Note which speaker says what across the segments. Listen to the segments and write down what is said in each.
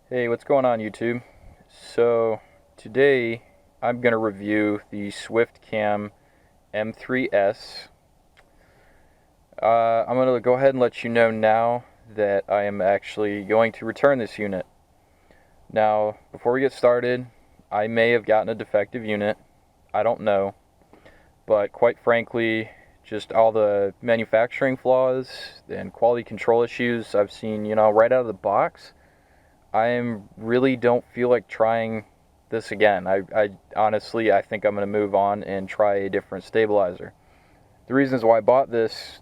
Speaker 1: Hey, what's going on YouTube? So today I'm going to review the SwiftCam M3S. I'm going to go ahead and let you know now that I am actually going to return this unit. Now, before we get started, I may have gotten a defective unit. I don't know. But quite frankly, just all the manufacturing flaws and quality control issues I've seen, right out of the box, I really don't feel like trying this again. I honestly, I think I'm going to move on and try a different stabilizer. The reasons why I bought this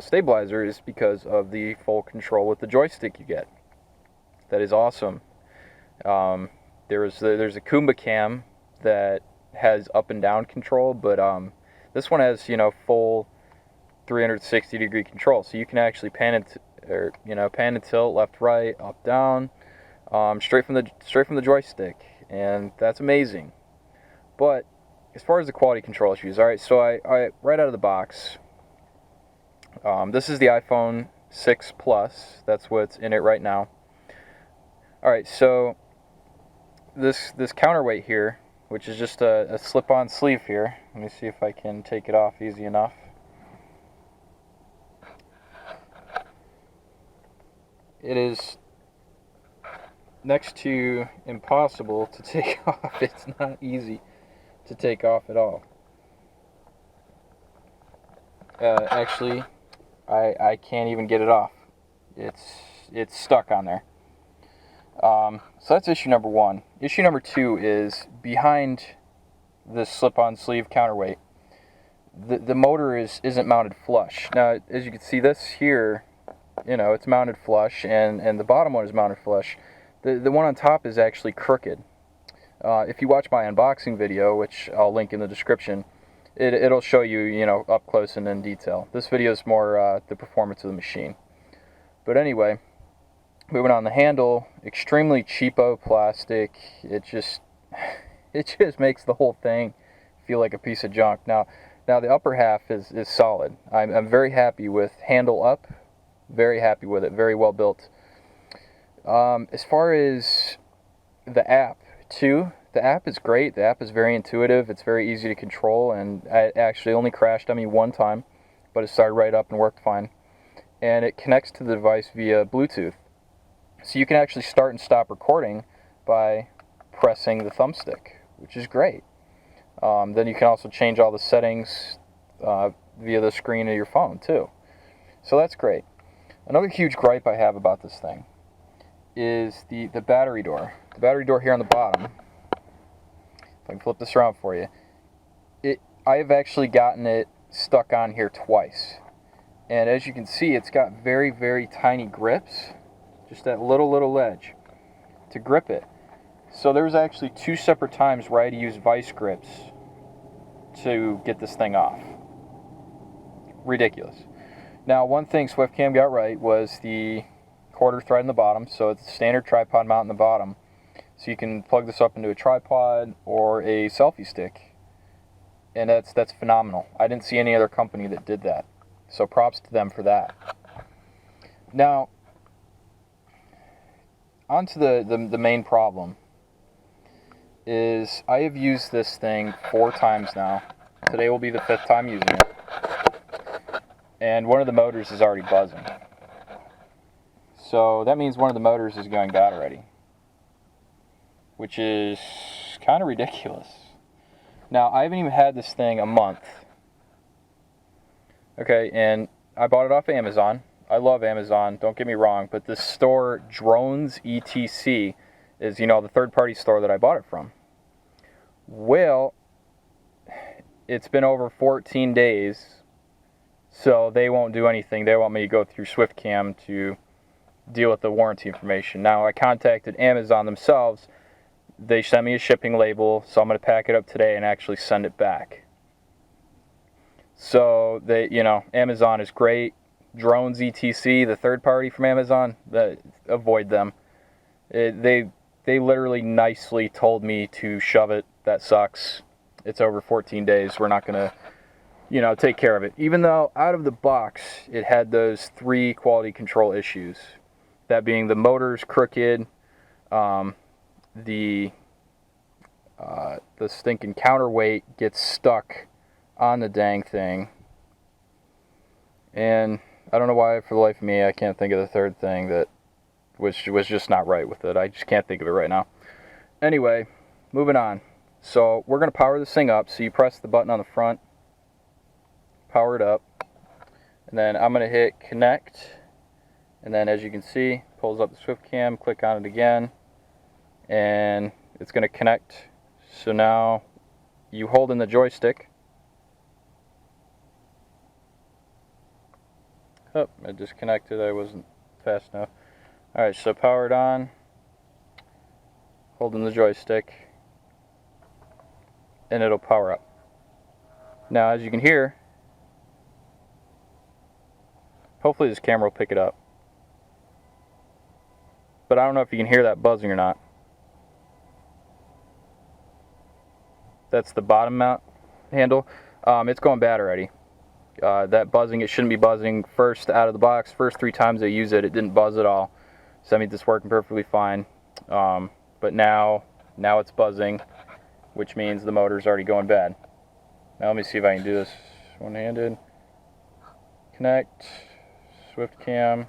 Speaker 1: stabilizer is because of the full control with the joystick you get. That is awesome. Um, there's a Kumba Cam that has up and down control, but this one has full 360-degree control, so you can actually pan and tilt left, right, up, down, straight from the joystick, and that's amazing. But as far as the quality control issues, all right, so I right out of the box, this is the iPhone 6 Plus. That's what's in it right now. All right, so this counterweight here, which is just a slip-on sleeve here. Let me see if I can take it off easy enough. It is next to impossible to take off. It's not easy to take off at all. Actually, I can't even get it off. It's stuck on there. So that's issue number one. Issue number two is behind this slip-on sleeve counterweight, the motor isn't mounted flush. Now, as you can see, this here, it's mounted flush, and the bottom one is mounted flush. The one on top is actually crooked. If you watch my unboxing video, which I'll link in the description, it'll show you, up close and in detail. This video is more the performance of the machine. But anyway, moving on, the handle, extremely cheapo plastic. It just makes the whole thing feel like a piece of junk. Now the upper half is solid. I'm very happy with handle up. Very happy with it. Very well built. As far as the app, too, the app is great. The app is very intuitive. It's very easy to control, and it actually only crashed on me one time, but it started right up and worked fine. And it connects to the device via Bluetooth. So you can actually start and stop recording by pressing the thumbstick, which is great. Then you can also change all the settings via the screen of your phone, too. So that's great. Another huge gripe I have about this thing is the battery door. The battery door here on the bottom. If I can flip this around for you. I have actually gotten it stuck on here twice. And as you can see, it's got very, very tiny grips. Just that little ledge to grip it. So there was actually two separate times where I had to use vice grips to get this thing off. Ridiculous. Now, one thing SwiftCam got right was the quarter thread in the bottom, so it's a standard tripod mount in the bottom. So you can plug this up into a tripod or a selfie stick, and that's phenomenal. I didn't see any other company that did that, so props to them for that. Now, on to the main problem is I have used this thing 4 times now. Today will be the 5th time using it. And one of the motors is already buzzing. So that means one of the motors is going bad already, which is kind of ridiculous. Now, I haven't even had this thing a month. Okay, and I bought it off of Amazon. I love Amazon, don't get me wrong, but this store, Drones ETC, is, the third-party store that I bought it from. Well, it's been over 14 days, so they won't do anything. They want me to go through SwiftCam to deal with the warranty information. Now, I contacted Amazon themselves. They sent me a shipping label, so I'm going to pack it up today and actually send it back. So, Amazon is great. Drones ETC, the third party from Amazon, avoid them. They literally nicely told me to shove it. That sucks. It's over 14 days. We're not going to, take care of it. Even though out of the box, it had those 3 quality control issues. That being the motor's crooked, the stinking counterweight gets stuck on the dang thing. And I don't know why, for the life of me, I can't think of the third thing that was just not right with it. I just can't think of it right now. Anyway, moving on. So we're going to power this thing up. So you press the button on the front, power it up, and then I'm going to hit connect. And then as you can see, pulls up the SwiftCam, click on it again, and it's going to connect. So now you hold in the joystick. Oh, it disconnected. I wasn't fast enough. Alright, so powered on, holding the joystick, and it'll power up. Now, as you can hear, hopefully this camera will pick it up. But I don't know if you can hear that buzzing or not. That's the bottom mount handle. It's going bad already. That buzzing, it shouldn't be buzzing first out of the box. First 3 times I used it, it didn't buzz at all. So that means it's working perfectly fine. But now it's buzzing, which means the motor's already going bad. Now let me see if I can do this one-handed. Connect, SwiftCam.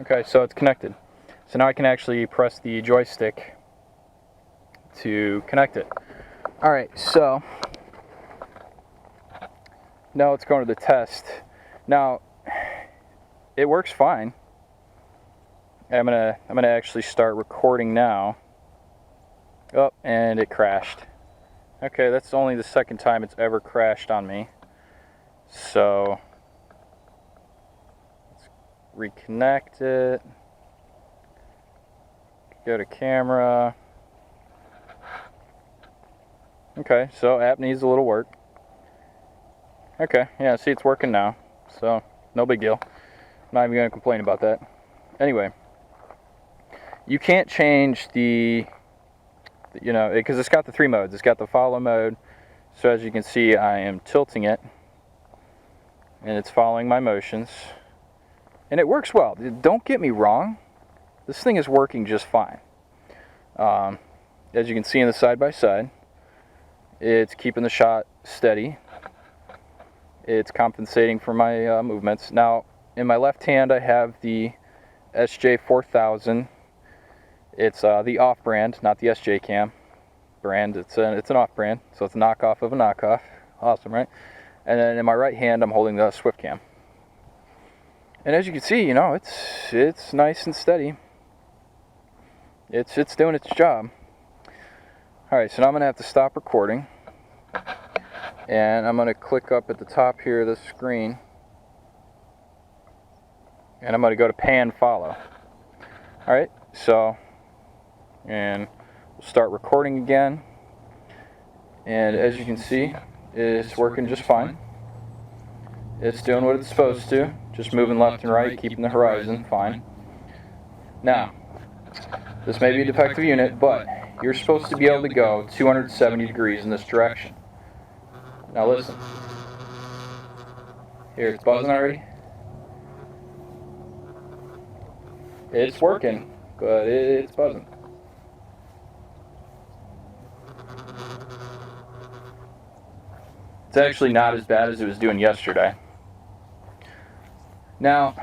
Speaker 1: Okay, so it's connected. So now I can actually press the joystick to connect it. Alright, so now let's go into the test. Now, it works fine. I'm gonna actually start recording now. Oh, and it crashed. Okay, that's only the second time it's ever crashed on me. So let's reconnect it. Go to camera. Okay, so app needs a little work. Okay, yeah, see, it's working now, so no big deal. I'm not even going to complain about that. Anyway, you can't change the, because it's got the 3 modes. It's got the follow mode, so as you can see, I am tilting it, and it's following my motions, and it works well. Don't get me wrong, this thing is working just fine. As you can see in the side-by-side, it's keeping the shot steady. It's compensating for my movements. Now, in my left hand, I have the SJ4000. It's the off-brand, not the SJ-Cam brand. It's an off-brand, so it's a knockoff of a knockoff. Awesome, right? And then in my right hand, I'm holding the SwiftCam. And as you can see, it's nice and steady. It's doing its job. All right, so now I'm gonna have to stop recording. And I'm going to click up at the top here of the screen, and I'm going to go to pan follow. Alright, so, and we'll start recording again, and as you can see, it's working just fine. It's doing what it's supposed to, just moving left and right, keeping the horizon fine. Now, this may be a defective unit, but you're supposed to be able to go 270 degrees in this direction. Now listen. Here, it's buzzing already. It's working, but it's buzzing. It's actually not as bad as it was doing yesterday. Now,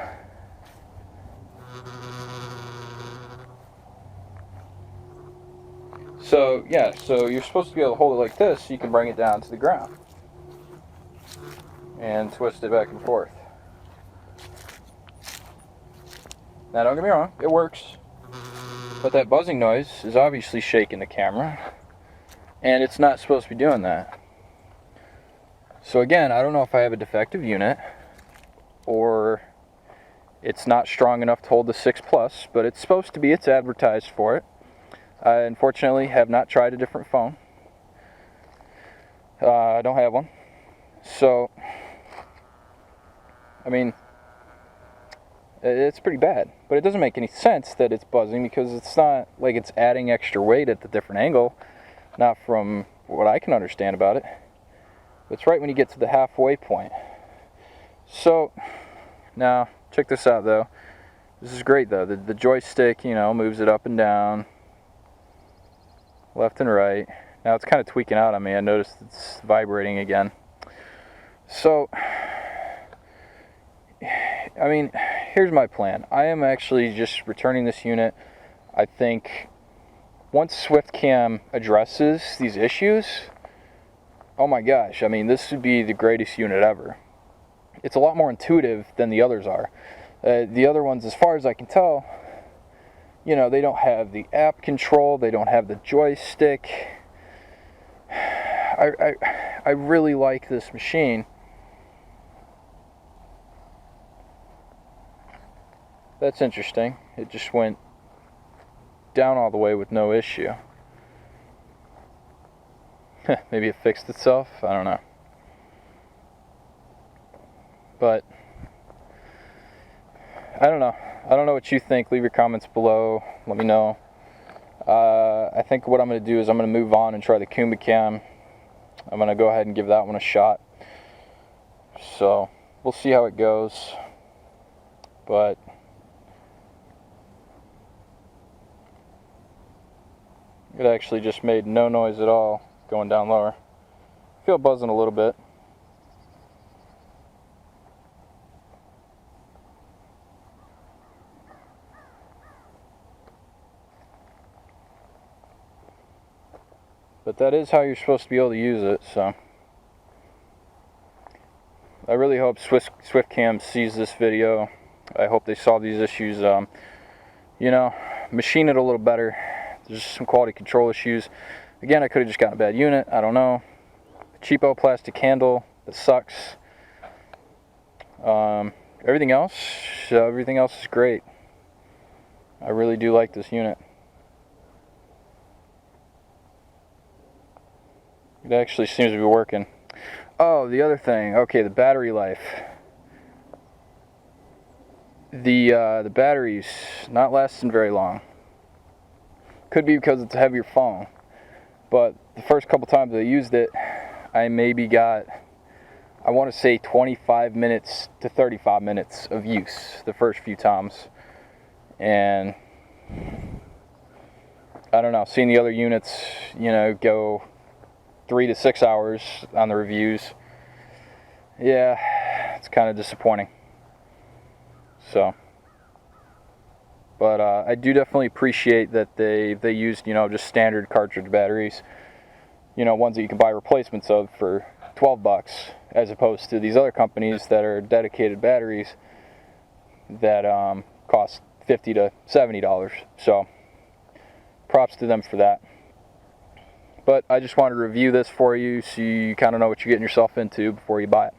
Speaker 1: so you're supposed to be able to hold it like this so you can bring it down to the ground and twist it back and forth. Now don't get me wrong, it works, but that buzzing noise is obviously shaking the camera, and it's not supposed to be doing that. So again, I don't know if I have a defective unit or it's not strong enough to hold the 6 Plus, but it's supposed to be. It's advertised for it. I unfortunately have not tried a different phone. I don't have one. So, I mean, it's pretty bad. But it doesn't make any sense that it's buzzing because it's not like it's adding extra weight at the different angle. Not from what I can understand about it. It's right when you get to the halfway point. So, now, check this out though. This is great though. The joystick, you know, moves it up and down, left and right. Now it's kind of tweaking out on me. I noticed it's vibrating again. So, I mean, here's my plan. I am actually just returning this unit. I think once SwiftCam addresses these issues, oh my gosh, I mean, this would be the greatest unit ever. It's a lot more intuitive than the others are. The other ones, as far as I can tell, you know, they don't have the app control, they don't have the joystick. I really like this machine. That's interesting. It just went down all the way with no issue. Maybe it fixed itself? I don't know. But I don't know. I don't know what you think. Leave your comments below. Let me know. I think what I'm going to do is I'm going to move on and try the KumbaCam. I'm going to go ahead and give that one a shot. So we'll see how it goes. But it actually just made no noise at all going down lower. I feel buzzing a little bit. But that is how you're supposed to be able to use it, so I really hope SwiftCam sees this video. I hope they solve these issues. You know, machine it a little better. There's some quality control issues. Again, I could have just gotten a bad unit. I don't know. Cheapo plastic handle that sucks. Everything else is great. I really do like this unit. It actually seems to be working. Oh, the other thing. Okay, the battery life. The battery's not lasting very long. Could be because it's a heavier phone. But the first couple times I used it, I maybe got, I want to say 25 minutes to 35 minutes of use the first few times. And I don't know, seeing the other units, you know, go 3 to 6 hours on the reviews, yeah, it's kind of disappointing. So, but I do definitely appreciate that they used, you know, just standard cartridge batteries, you know, ones that you can buy replacements of for $12, as opposed to these other companies that are dedicated batteries that cost $50 to $70. So, props to them for that. But I just wanted to review this for you so you kind of know what you're getting yourself into before you buy it.